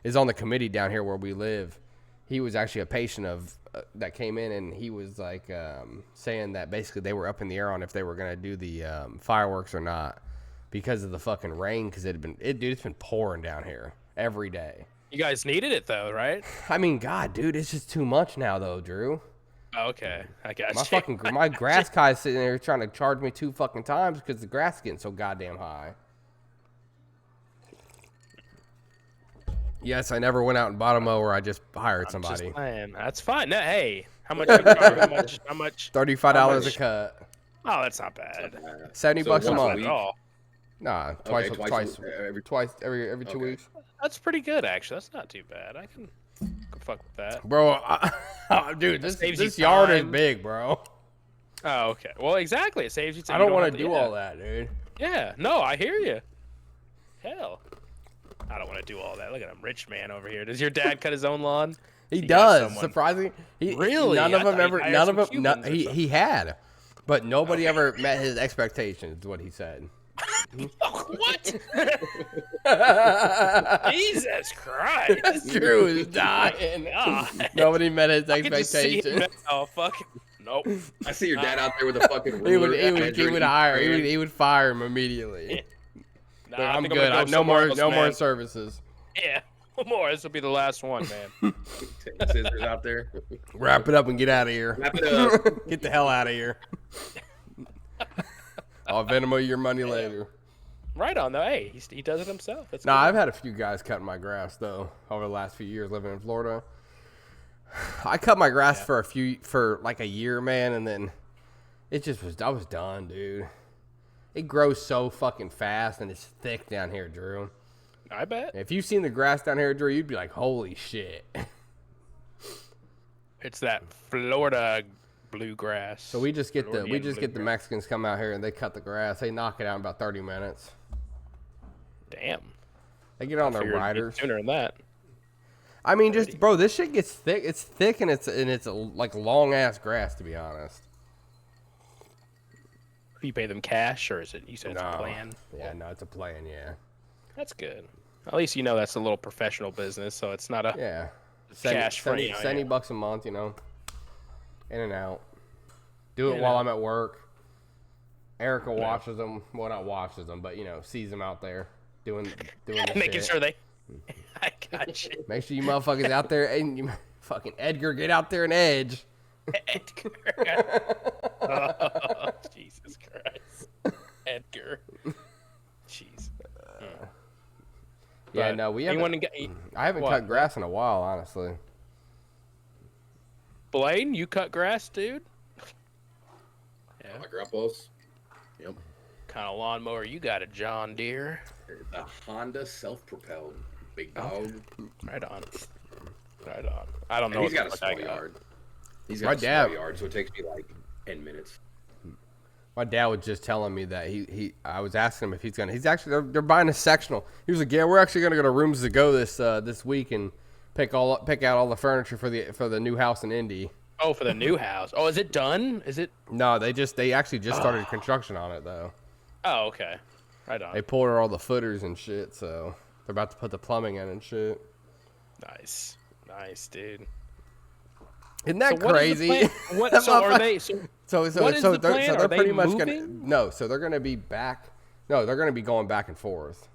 is on the committee down here where we live. He was actually a patient of that came in, and he was like saying that basically they were up in the air on if they were gonna do the fireworks or not." Because of the fucking rain, because it's been pouring down here every day. You guys needed it though, right? I mean, God, dude, it's just too much now, though, Drew. Okay, I got you. My grass guy's sitting there trying to charge me 2 fucking times because the grass is getting so goddamn high. Yes, I never went out and bought a mower. I just hired somebody. Just saying. That's fine. No, hey, how much? How much? $35 a cut. Oh, that's not bad. $70 a month. At all. Nah, twice every 2 weeks. That's pretty good, actually. That's not too bad. I can fuck with that. Bro, dude, this yard is big, bro. Oh, okay. Well, exactly. It saves you time. I don't want to do all that, dude. Yeah. No, I hear you. Hell. I don't want to do all that. Look at him, rich man over here. Does your dad cut his own lawn? He does. Surprisingly, really? None of them ever. None of them. He had, but nobody ever met his expectations. Is what he said. What? Jesus Christ! Drew is dying. God. Nobody met his expectations. Oh fuck! Nope. I see your dad out there with a fucking ruler. He would fire him immediately. Nah, I'm good. No more services. Yeah, no more. This will be the last one, man. Take scissors out there. Wrap it up and get out of here. Wrap it up. Get the hell out of here. I'll Venmo your money later. Right on though. Hey, he does it himself. That's Nah, I've had a few guys cutting my grass though over the last few years living in Florida. I cut my grass for like a year, man, and then I was done, dude. It grows so fucking fast and it's thick down here, Drew. I bet. If you've seen the grass down here, Drew, you'd be like, holy shit. It's that Florida bluegrass. So we just get the Mexicans come out here and they cut the grass. They knock it out in about 30 minutes. Damn. They get on their riders. Sooner than that. I mean, just bro, this shit gets thick. It's thick and it's like long ass grass, to be honest. Do you pay them cash or is it? You said it's a plan. Yeah, no, it's a plan. Yeah. That's good. At least you know that's a little professional business, so it's not a cash free. $70 a month, in and out. Do it while I'm at work. Erica watches them. Well, not watches them, but sees them out there doing the making shit. sure they. I got you. Make sure you motherfuckers out there and you fucking Edgar get out there and edge. Edgar. Oh, Jesus Christ. Edgar. Jeez. Yeah, no, we haven't. I haven't cut grass in a while, honestly. Blaine, you cut grass, dude? My grandpa's. Yep. Kind of lawnmower you got, a John Deere? The Honda self-propelled, big dog. Right on. Right on. I don't know. And he's got a small yard. He's got a small yard, so it takes me like 10 minutes. My dad was just telling me that I was asking him if he's actually they're buying a sectional. He was like, yeah, we're actually gonna go to Rooms to Go this week and pick out all the furniture for the new house in Indy. Oh, for the new house. Oh, is it done? Is it? No, they actually just started construction on it though. Oh, okay. Right on. They pulled all the footers and shit, so they're about to put the plumbing in and shit. Nice, dude. Isn't that crazy? What? So are they? So they're pretty much moving? gonna no. So they're gonna be back. No, they're gonna be going back and forth.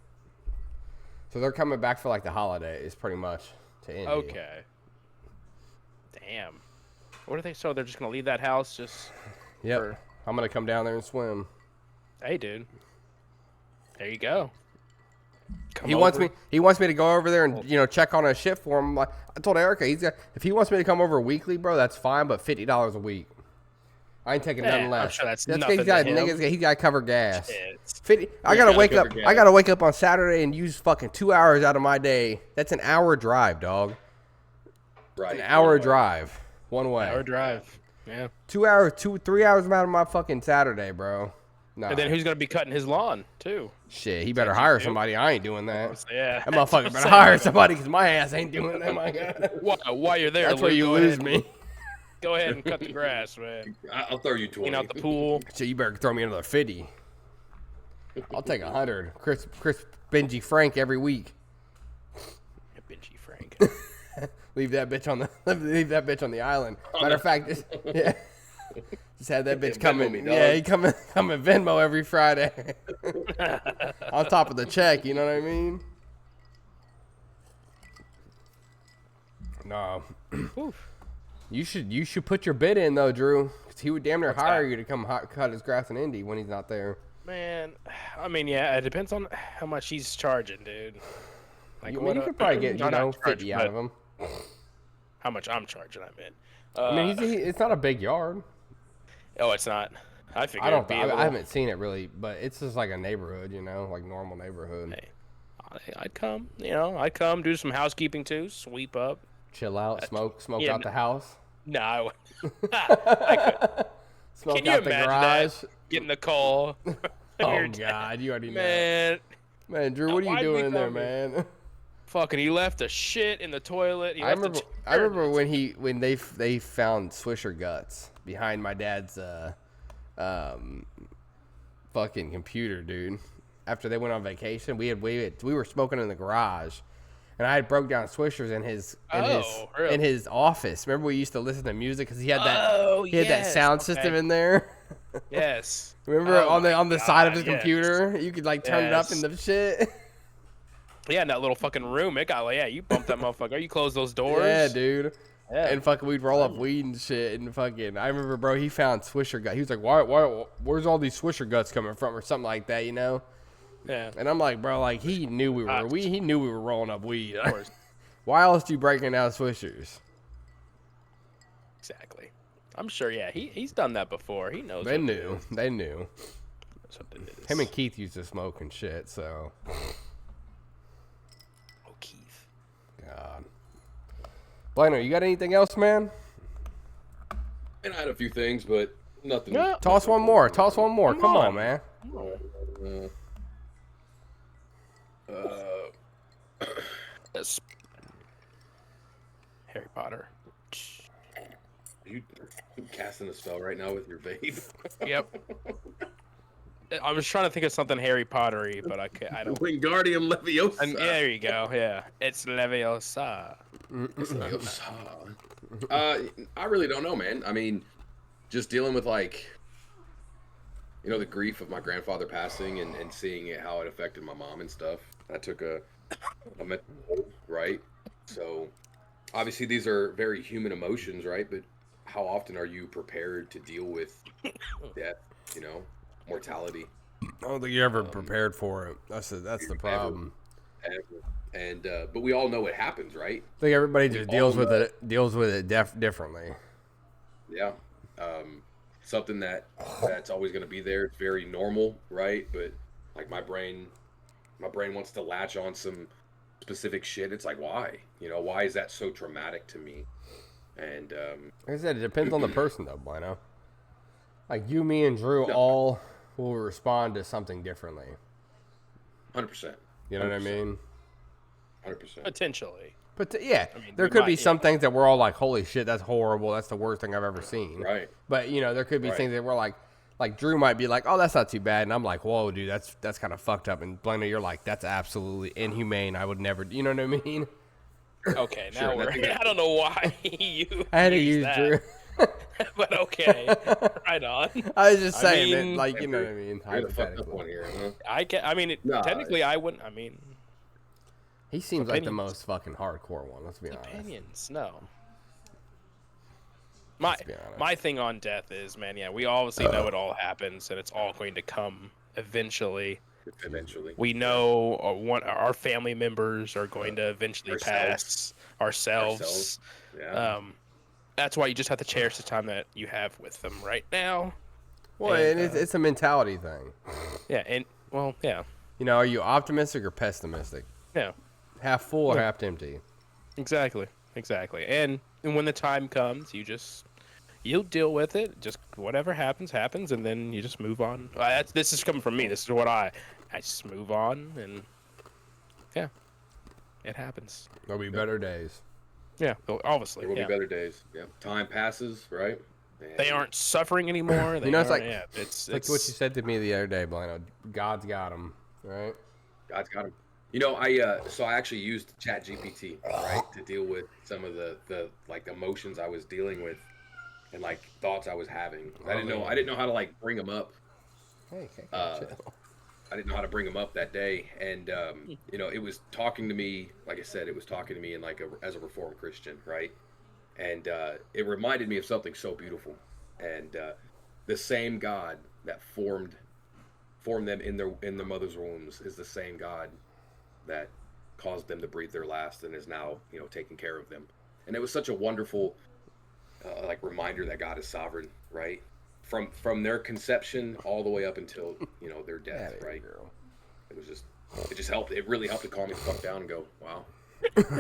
So they're coming back for like the holidays, pretty much to Indy. Okay. Damn. What are they? So they're just gonna leave that house just? Yep. I'm gonna come down there and swim. Hey, dude. There you go. He wants me to go over there and check on his shit for him. Like, I told Erica, if he wants me to come over weekly, bro, that's fine, but $50 a week. I ain't taking nothing less. I'm sure that's nothing to him. He's got to cover gas. Shit. 50. I gotta wake up. I gotta wake up on Saturday and use fucking 2 hours out of my day. That's an hour drive, dog. Right. An hour drive, one way. Hour drive. Yeah. 2 hours, 3 hours out of my fucking Saturday, bro. Nah. And then who's gonna be cutting his lawn too? Shit, he better hire somebody. I ain't doing that. Yeah. That motherfucker better hire somebody because my ass ain't doing that, my God. While you're there, That's where you lose me. Go ahead and cut the grass, man. I'll throw you 20. Clean out the pool. So you better throw me another 50. I'll take 100. Chris Benji Frank every week. Benji Frank. Leave that bitch on the island. Matter of fact, just had that bitch come in. Yeah, he come in Venmo every Friday. On top of the check, you know what I mean? No. You should put your bid in though, Drew. Cause he would damn near hire you to come cut his grass in Indy when he's not there. Man, I mean, yeah, it depends on how much he's charging, dude. Like, you could probably get 50 out of him. How much I'm charging, I mean. I mean, it's not a big yard. Oh, it's not. I figured. I haven't seen it really, but it's just like a neighborhood, like normal neighborhood. Hey, I'd come. I'd come do some housekeeping too, sweep up, chill out, smoke out the house. No, I could. Smoke Can you out the imagine garage. that? Getting the call. Oh God, you already know. Man, Drew, what are you doing in there, man? Fucking, he left a shit in the toilet. I remember when they found Swisher guts behind my dad's fucking computer, dude. After they went on vacation, we were smoking in the garage, and I had broke down Swishers in his office. Remember we used to listen to music because he had that sound system in there. Yes. Remember on the side of his computer, you could like turn it up in the shit. Yeah, in that little fucking room, it got you bump that motherfucker. You close those doors. Yeah, dude. Yeah. And fucking we'd roll up weed and shit, and fucking I remember, bro, he found Swisher guts. He was like, why where's all these Swisher guts coming from, or something like that, Yeah. And I'm like, bro, like he knew we were rolling up weed. Of course. Why else you breaking out Swishers? Exactly. I'm sure. Yeah, he's done that before. He knows. They knew. Him and Keith used to smoke and shit. So. Oh, Keith. God. Blano, you got anything else, man? And I had a few things, but nothing. Yeah. Toss one more. Come on, man. Harry Potter. You casting a spell right now with your vape? Yep. I was trying to think of something Harry Pottery, but I don't. Wingardium Leviosa. And there you go. Yeah, it's Leviosa. I really don't know, man. I mean, just dealing with the grief of my grandfather passing and seeing how it affected my mom and stuff. I took a mental hold, right? So obviously these are very human emotions, right? But how often are you prepared to deal with death, mortality? I don't think you're ever prepared for it. That's the problem. Ever. And but we all know it happens, right? I think everybody just deals with it differently. Yeah. something that's always going to be there. It's very normal, right? But like my brain wants to latch on some specific shit. It's like, why? You know, why is that so traumatic to me? And like I said, it depends on the person, though, Blino. Like you, me, and Drew all will respond to something differently. 100%. You know what I mean? 100%. Potentially. But yeah, I mean, there could be some things that we're all like, holy shit, that's horrible. That's the worst thing I've ever seen. Right. But, you know, there could be things that we're like Drew might be like, oh, that's not too bad. And I'm like, whoa, dude, that's kind of fucked up. And Blino, you're like, that's absolutely inhumane. I would never, you know what I mean? Okay, now we're, I don't know why you I had to use that. Drew. But okay, right on. I was just saying, mean, man, like, you know what I mean? You're the fucked up one here, huh? I mean, technically, I wouldn't. I mean, he seems like the most fucking hardcore one. Let's be honest. Opinions, no. My thing on death is, man, yeah, we obviously know it all happens, and it's all going to come eventually. Eventually. We know our family members are going to eventually pass. Ourselves. Yeah. That's why you just have to cherish the time that you have with them right now. Well, and it's a mentality thing. Yeah, and well, yeah. You know, are you optimistic or pessimistic? Yeah. Half full or half empty? Exactly. And when the time comes, you'll deal with it. Just whatever happens, and then you just move on. This is coming from me. This is what I just move on, and yeah, it happens. There'll be better days. Yeah, obviously. There will be better days. Yeah. Time passes, right? And they aren't suffering anymore. It's like what you said to me the other day, Blino. God's got them, right? God's got them. You know, I actually used ChatGPT, right, to deal with some of the like emotions I was dealing with and like thoughts I was having. I didn't know how to like bring them up. Hey, I didn't know how to bring them up that day, and you know, it was talking to me. Like I said, it was talking to me in like as a Reformed Christian, right? And it reminded me of something so beautiful. And the same God that formed them in their mother's wombs is the same God that caused them to breathe their last and is now, you know, taking care of them. And it was such a wonderful like reminder that God is sovereign, right? From their conception all the way up until, you know, their death, right? It just helped. It really helped to calm me the fuck down and go, wow.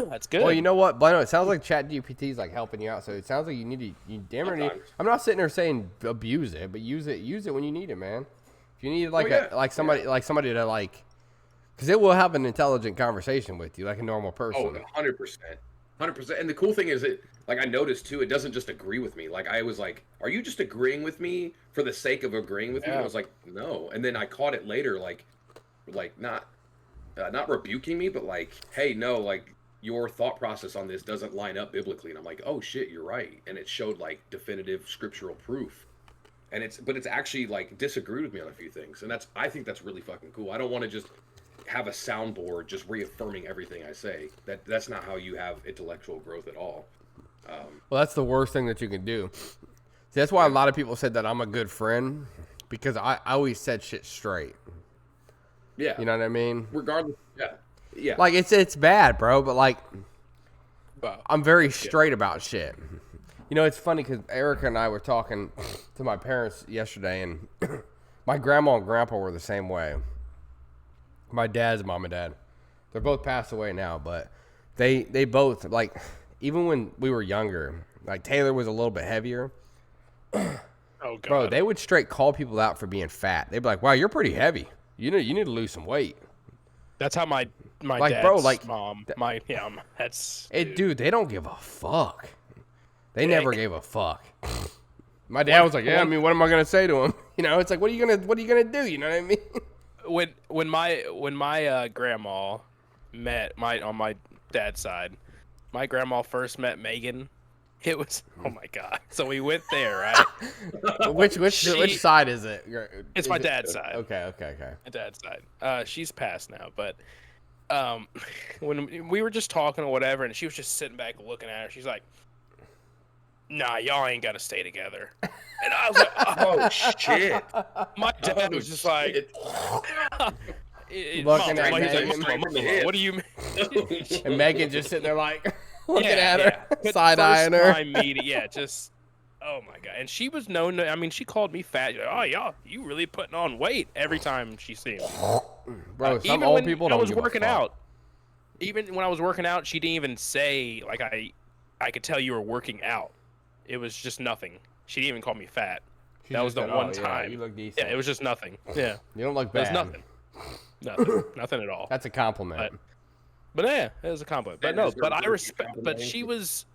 That's good. Well, you know what, Blino? It sounds like ChatGPT is like helping you out. So it sounds like I'm not sitting there saying abuse it, but use it when you need it, man. If you need like somebody to like, because it will have an intelligent conversation with you, like a normal person. Oh, 100%. 100%. And the cool thing is, like I noticed too, it doesn't just agree with me. Like I was like, are you just agreeing with me for the sake of agreeing with me? I was like, no. And then I caught it later, like not rebuking me, but like, hey, no, like your thought process on this doesn't line up biblically. And I'm like, oh shit, you're right. And it showed like definitive scriptural proof. And it's actually like disagreed with me on a few things. And I think that's really fucking cool. I don't want to just have a soundboard just reaffirming everything I say. That's not how you have intellectual growth at all. Well, that's the worst thing that you can do. See, that's why a lot of people said that I'm a good friend, because I always said shit straight. Yeah. You know what I mean? Regardless. Yeah. Like it's bad, bro, but like I'm very straight about shit. You know, it's funny because Erica and I were talking to my parents yesterday, and my grandma and grandpa were the same way. My dad's mom and dad, they're both passed away now, but they both, like, even when we were younger, like Taylor was a little bit heavier. Oh God, bro, they would straight call people out for being fat. They'd be like, "Wow, you're pretty heavy. You need to lose some weight." That's how my like, dad's bro, like mom. That's dude. They don't give a fuck. They never gave a fuck. My dad was like, "Yeah, I mean, what am I gonna say to him? You know, it's like, what are you gonna do? You know what I mean?" When my grandma met on my dad's side, my grandma first met Megan. It was, oh my God. So we went there, right? Which side is it? It's my dad's side. Okay. My dad's side. She's passed now, but when we were just talking or whatever, and she was just sitting back looking at her, she's like, "Nah, y'all ain't gotta stay together." And I was like, "Oh shit!" My dad was just like, looking at Megan. "What do you mean?" And Megan just sitting there like looking at her, side eyeing her. Time meeting, just Oh my god! And she was known to. I mean, she called me fat. Like, oh yeah, you really putting on weight every time she seen me. Bro, some even old when people I don't was give a working fuck. out. Even when I was working out, she didn't even say like I could tell you were working out. It was just nothing. She didn't even call me fat. She That was just the said, one "Oh, yeah, time. you look decent. Yeah, it was just nothing. Yeah, You don't look it was bad." nothing. Nothing. Nothing at all. That's a compliment. But yeah, it was a compliment. But That no, is but I very respect. But complimenting. she was.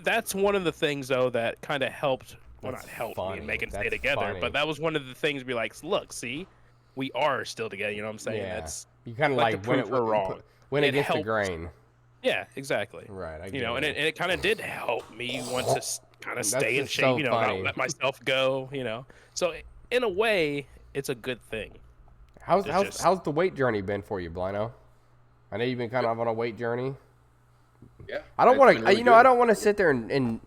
That's one of the things though that kind of helped. Well, That's not helped funny. me make it stay That's together. funny. But that was one of the things. Be like, look, see, we are still together. You know what I'm saying? Yeah. That's You kind of like like to went prove her wrong. went It against the helped. grain. Yeah, exactly. Right. I get You know, and it kind of did help me want to kind of That's stay in just shape. so You know, funny. not let myself go. You know, so in a way, it's a good thing. How's It's just- how's the weight journey been for you, Blino? I know you've been kind of on a weight journey. Yeah. I don't it's want been to, really you know, I good. don't want to sit there and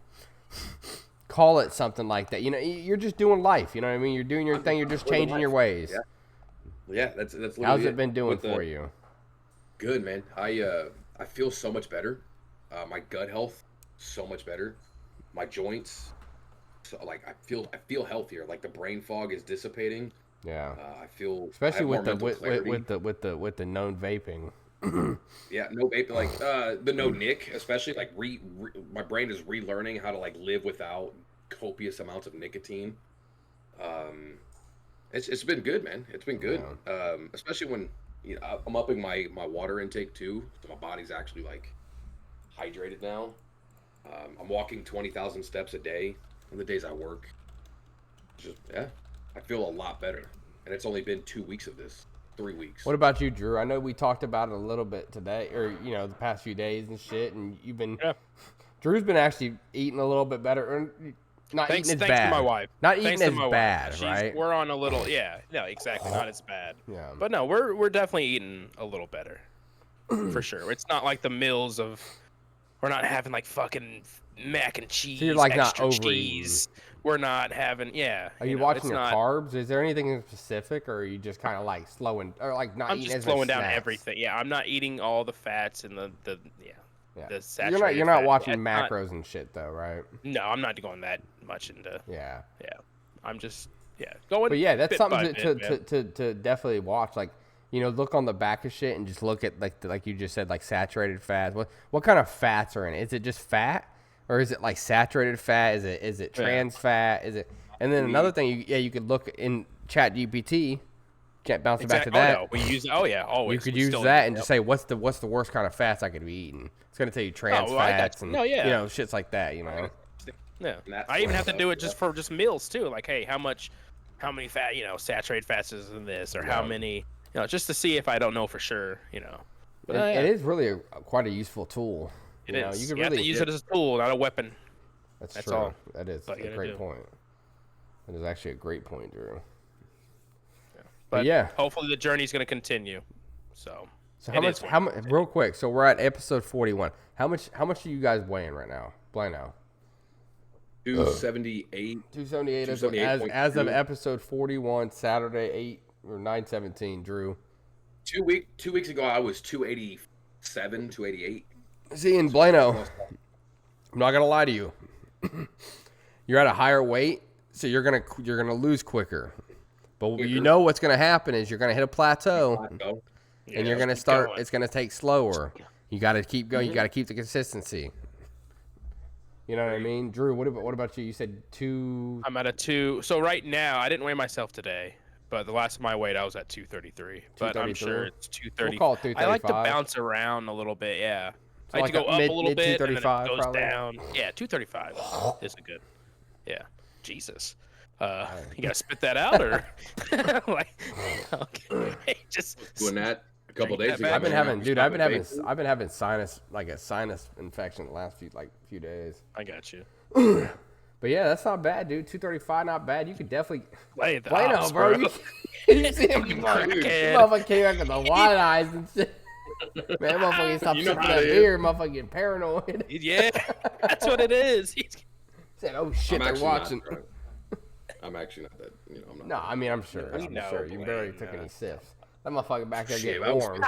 call it something like that. You know, you're just doing life. You know what I mean? You're doing your thing. You're just living changing your life. ways. Yeah. Yeah, that's literally How's it been doing With for you? Good, man. I feel so much better. My gut health so much better. My joints, so like I feel healthier. Like the brain fog is dissipating. Yeah. I feel Especially I have with the more mental clarity. with the known vaping. Yeah, no vape, like the no nick, especially like my brain is relearning how to like live without copious amounts of nicotine. It's been good, man. It's been good. Especially when I'm upping my water intake too, so my body's actually like hydrated now. I'm walking 20,000 steps a day on the days I work. Just I feel a lot better, and it's only been 2 weeks of this. 3 weeks. What about you, Drew? I know we talked about it a little bit today, or the past few days and shit, and you've been. Yeah. Drew's been actually eating a little bit better, or not Thanks eating as to bad. my wife. Not Thanks eating to as my wife. bad, right? We're on a little, no, exactly, not as bad. Yeah. But no, we're definitely eating a little better, for sure. It's not like the meals of, we're not having like fucking mac and cheese, So you're like not extra overeating. cheese. We're not having, Are you watching your carbs? Is there anything in specific, or are you just kind of like slowing, or like not I'm eating just as much slowing down snacks? everything. Yeah, I'm not eating all the fats and the Yeah. the saturated You're not fat. watching Yeah, it's macros and shit though, right? No, I'm not going that much into. Yeah. Yeah, I'm just going. But yeah, that's bit something by bit, man. to definitely watch. Like, look on the back of shit and just look at like you just said, like saturated fats. What kind of fats are in it? Is it just fat, or is it like saturated fat? Is it trans fat? Is it? And then another thing, you could look in ChatGPT. Bouncing back to that. Oh, no, we use. Oh yeah, always. You could We use still that use and just say what's the worst kind of fats I could be eating. It's gonna tell you trans well, I got fats you. and No, yeah. shits like that. Yeah, That's I even have to what do I it just for just meals too. Like, hey, how many fat, saturated fats is in this, or how many, just to see if I don't know for sure, But it is really quite a useful tool. It is. You could have really to use it as a tool, not a weapon. That's That's true. all. That is That's all you a gotta great do. point. That is actually a great point, Drew. But yeah. hopefully the journey's going to continue. So how much? Real quick. So we're at episode 41. How much are you guys weighing right now? Blino. 278. 278 as of episode 41, Saturday 8 or 9/17. Drew. 2 weeks ago I was 287, 288. See, in Blino, I'm not gonna lie to you. You're at a higher weight, so you're gonna lose quicker. But what's gonna happen is you're gonna hit a plateau, and you're gonna start. It's gonna take slower. You got to keep going. You got to keep the consistency. You know what I mean, Drew? What about you? You said 2. I'm at a 2. So right now, I didn't weigh myself today, but the last time I weighed, I was at 233. But I'm sure it's 230. We'll call it 235. I like to bounce around a little bit. Yeah, So I like like to go a up mid- a little mid bit, and then it 235 goes probably? down. Yeah, 235 is a good. Yeah, Jesus. You gotta spit that out, or like, okay, just Doing that a couple Bring days that ago. back. I've been having sinus infection the last few days. I got you. But yeah, that's not bad, dude. 235, not bad. You could definitely Play the play ops, now, bro. You see him, crackhead. motherfucker came back with the wide eyes and shit. Man, motherfucker stopped sipping how that it is. beer. Motherfucker getting paranoid. Yeah, that's what it is. Said, "Oh shit, they're watching." I'm actually not that. I'm not. No, I mean I'm sure. We I'm know, sure. You Blaine, barely took any sips. That motherfucker back there Shit, getting I was warm.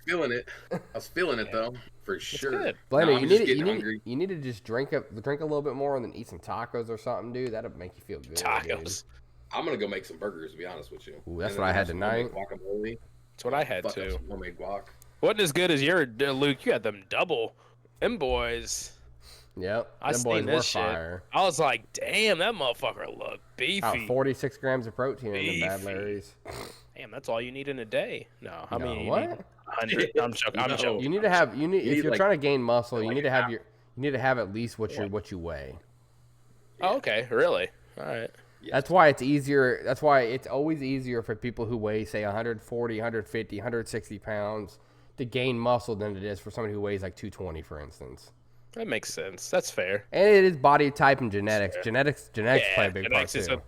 feeling it. I was feeling it though, for sure. good. Blender, I'm you just need getting hungry. you need to just drink a little bit more and then eat some tacos or something, dude. That'll make you feel good. Tacos. I'm gonna go make some burgers. To be honest with you. Ooh, that's And what then I had some tonight. homemade guacamole. That's what I had Fuck up too. some homemade guac. Wasn't as good as your Luke. You had them double. Them boys. Yep. I Them seen boys were this shit. fire. I was like, damn, that motherfucker looked beefy. About 46 grams of protein in the bad Beefy. Larry's. Damn, that's all you need in a day. No, how many? You what? need? 100. I'm joking. I'm No. joking. You need to have if you're like- trying to gain muscle, you like need to an have hour. you need to have at least what you weigh. Oh, okay, really? All right. Yes. That's why it's easier. That's why it's always easier for people who weigh, say, 140, 150, 160 pounds to gain muscle than it is for somebody who weighs like 220, for instance. That makes sense. That's fair. And it is body type and genetics. Genetics play a big part genetics is too.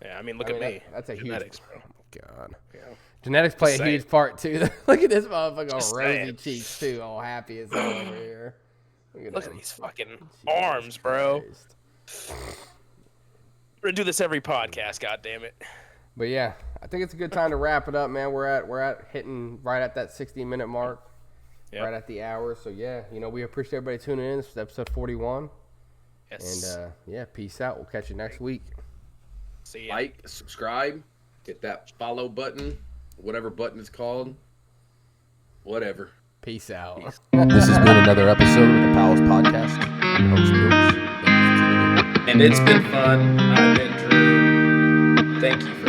Yeah, I mean, look at me. That's a Genetics, huge. bro. Oh my God. Yeah. Genetics play Just a saying. huge part too. Look at this motherfucker, all Just rosy saying. cheeks too, all happy as hell over here. Look at him. these fucking Jesus arms, bro. Christ. We're gonna do this every podcast. God damn it. But yeah, I think it's a good time to wrap it up, man. We're at hitting right at that 60-minute mark, Yep. right at the hour. So yeah, we appreciate everybody tuning in. This is episode 41, Yes. and yeah, peace out. We'll catch you next week. See ya. Like, subscribe, hit that follow button, whatever button it's called. Whatever. Peace out. This has been another episode of the Palace Podcast. Your host, Brooks. Thank you for tuning in. And it's been fun. I've been Drew. Thank you for